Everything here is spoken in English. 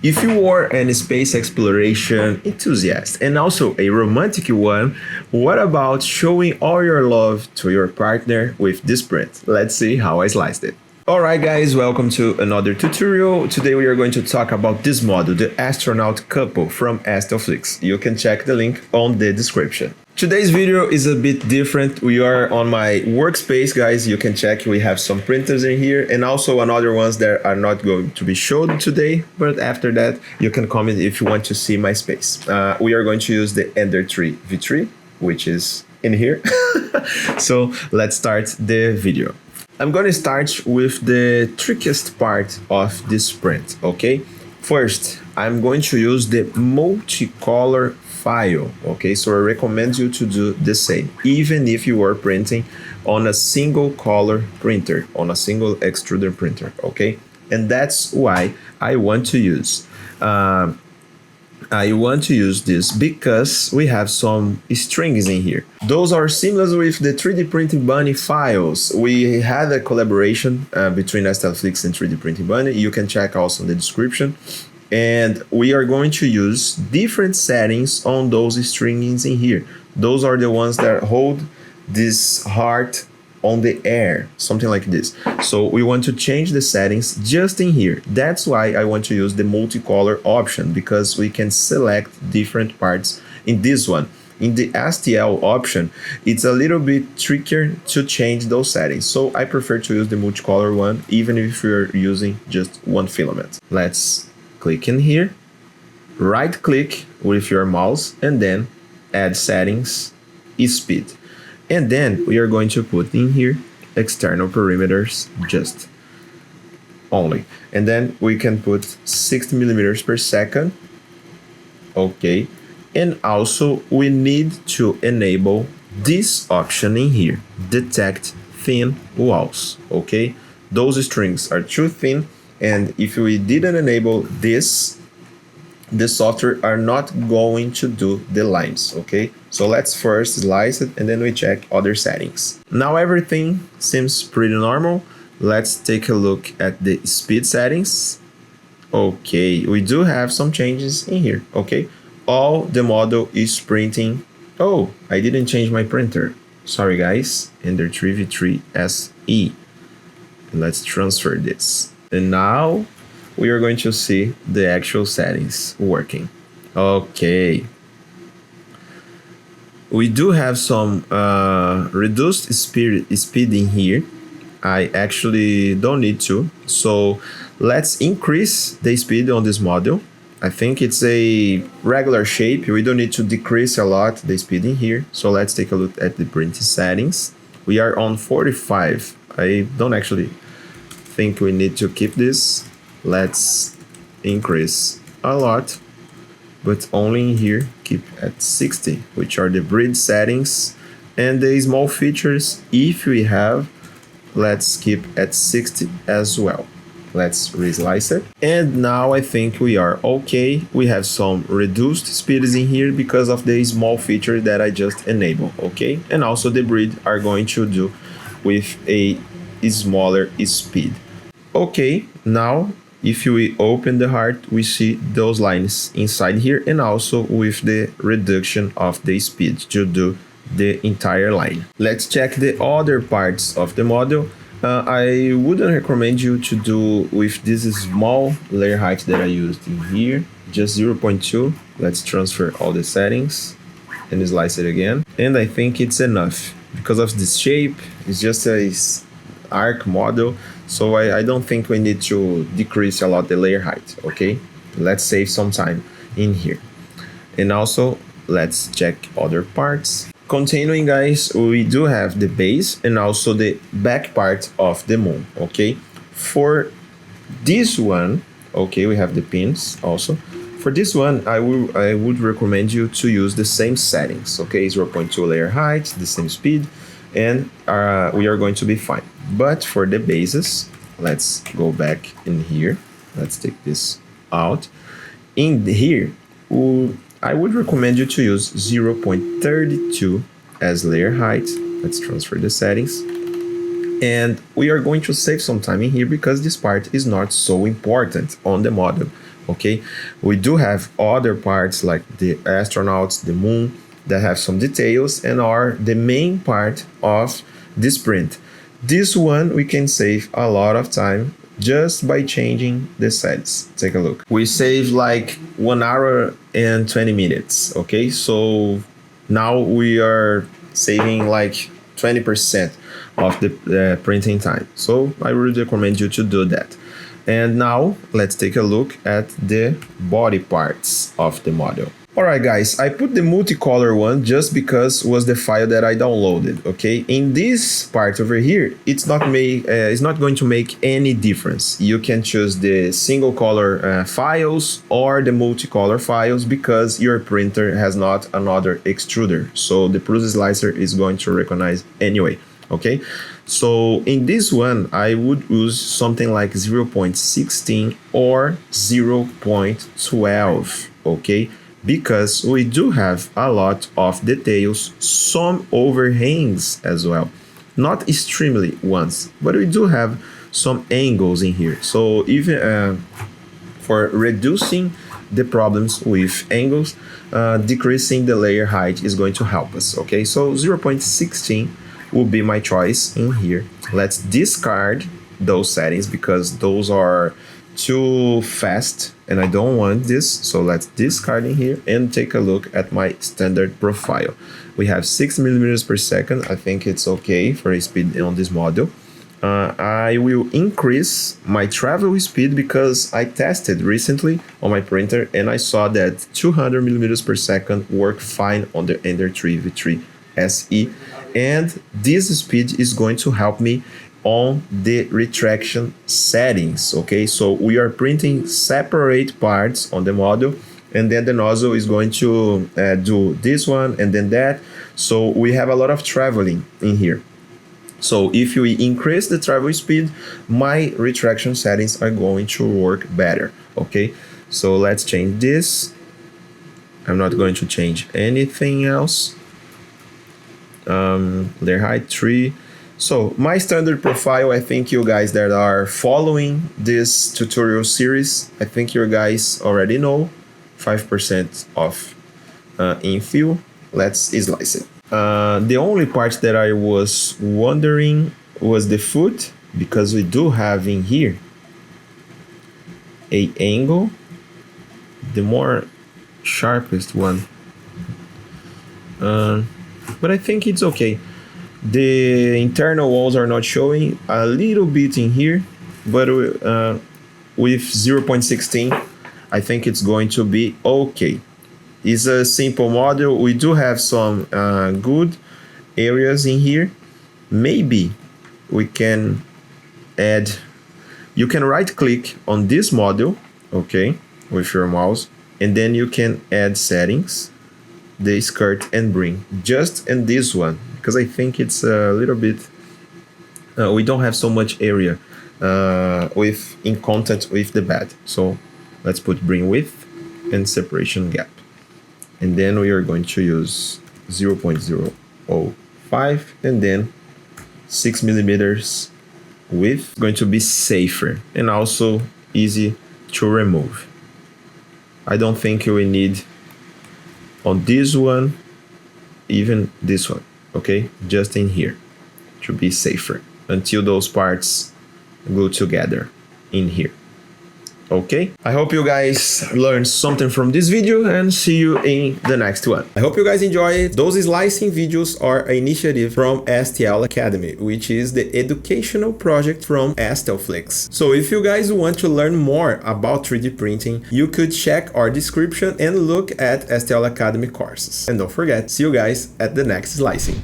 If you are an space exploration enthusiast and also a romantic one, what about showing all your love to your partner with this print? Let's see how I sliced it. Alright guys, welcome to another tutorial. Today we are going to talk about this model, the astronaut couple from Astaflix. You can check the link on the description. Today's video is a bit different. We are on my workspace, guys. You can check, we have some printers in here and also another ones that are not going to be shown today, but after that you can comment if you want to see my space. We are going to use the Ender 3 V3, which is in here. So let's start the video. I'm going to start with the trickiest part of this print, okay? First, I'm going to use the multicolor file, okay? So I recommend you to do the same, even if you are printing on a single color printer, on a single extruder printer, okay? And that's why I want to use this because we have some strings in here. Those are similar with the 3D Printing Bunny files. We had a collaboration between Astaflix and 3D Printing Bunny. You can check also in the description. And we are going to use different settings on those strings in here. Those are the ones that hold this heart on the air, something like this. So we want to change the settings just in here. That's why I want to use the multicolor option, because we can select different parts in this one. In the STL option, it's a little bit trickier to change those settings. So I prefer to use the multicolor one, even if you're using just one filament. Let's click in here, right click with your mouse and then add settings, speed. And then we are going to put in here external perimeters just only. And then we can put 60 millimeters per second. Okay. And also we need to enable this option in here, detect thin walls. Okay. Those strings are too thin. And if we didn't enable this, the software are not going to do the lines, okay? So let's first slice it and then we check other settings. Now everything seems pretty normal. Let's take a look at the speed settings. Okay, we do have some changes in here, okay? All the model is printing. Oh, I didn't change my printer. Sorry guys, Ender 3 V3 SE. Let's transfer this. And now we are going to see the actual settings working. Okay. We do have some reduced speed in here. I actually don't need to. So let's increase the speed on this model. I think it's a regular shape. We don't need to decrease a lot the speed in here. So let's take a look at the print settings. We are on 45. I don't actually think we need to keep this. Let's increase a lot, but only in here keep at 60, which are the bridge settings, and the small features, if we have, let's keep at 60 as well. Let's reslice it, and now I think we are okay. We have some reduced speeds in here because of the small feature that I just enabled, okay? And also the bridge are going to do with a smaller speed. Okay, now if we open the heart, we see those lines inside here, and also with the reduction of the speed to do the entire line. Let's check the other parts of the model. I wouldn't recommend you to do with this small layer height that I used in here, just 0.2. Let's transfer all the settings and slice it again. And I think it's enough because of this shape. It's just a arc model. So I don't think we need to decrease a lot the layer height, okay? Let's save some time in here. And also, let's check other parts. Continuing, guys, we do have the base and also the back part of the moon, okay? For this one, okay, we have the pins also. For this one, I would recommend you to use the same settings, okay? 0.2 layer height, the same speed, and we are going to be fine. But for the bases, let's go back in here. Let's take this out. In here, I would recommend you to use 0.32 as layer height. Let's transfer the settings. And we are going to save some time in here because this part is not so important on the model. okay? We do have other parts like the astronauts, the moon, that have some details and are the main part of this print. This one we can save a lot of time just by changing the settings. Take a look. We save like 1 hour and 20 minutes, okay? So now we are saving like 20% of the printing time. So I would recommend you to do that. And now let's take a look at the body parts of the model. Alright guys, I put the multicolor one just because was the file that I downloaded, okay? In this part over here, it's not going to make any difference. You can choose the single color files or the multicolor files because your printer has not another extruder. So the pulse slicer is going to recognize anyway, okay? So in this one, I would use something like 0.16 or 0.12, okay? Because we do have a lot of details, some overhangs as well. Not extremely ones, but we do have some angles in here. So even for reducing the problems with angles, decreasing the layer height is going to help us, okay? So 0.16 will be my choice in here. Let's discard those settings because those are too fast and I don't want this. So let's discard in here and take a look at my standard profile. We have 6 millimeters per second. I think it's okay for a speed on this model. I will increase my travel speed because I tested recently on my printer and I saw that 200 millimeters per second work fine on the Ender 3 V3 SE, and this speed is going to help me on the retraction settings, okay? So we are printing separate parts on the model and then the nozzle is going to do this one and then that. So we have a lot of traveling in here. So if we increase the travel speed, my retraction settings are going to work better, okay? So let's change this. I'm not going to change anything else. Layer height 3. So my standard profile, I think you guys that are following this tutorial series, I think you guys already know, 5% of infill. Let's slice it. The only part that I was wondering was the foot, because we do have in here a angle, the more sharpest one. But I think it's okay. The internal walls are not showing, a little bit in here, but with 0.16, I think it's going to be okay. It's a simple model. We do have some good areas in here. Maybe we can add, you can right click on this model, okay, with your mouse, and then you can add settings, the skirt and bring, just in this one, because I think it's a little bit, we don't have so much area in contact with the bed. So let's put bring width and separation gap. And then we are going to use 0.005 and then 6 millimeters width. Going to be safer and also easy to remove. I don't think we need on this one, even this one, okay? Just in here to be safer until those parts go together in here. Okay, I hope you guys learned something from this video and see you in the next one. I hope you guys enjoy it. Those slicing videos are an initiative from STL Academy, which is the educational project from STLFlix. So if you guys want to learn more about 3D printing, you could check our description and look at STL Academy courses. And don't forget, see you guys at the next slicing.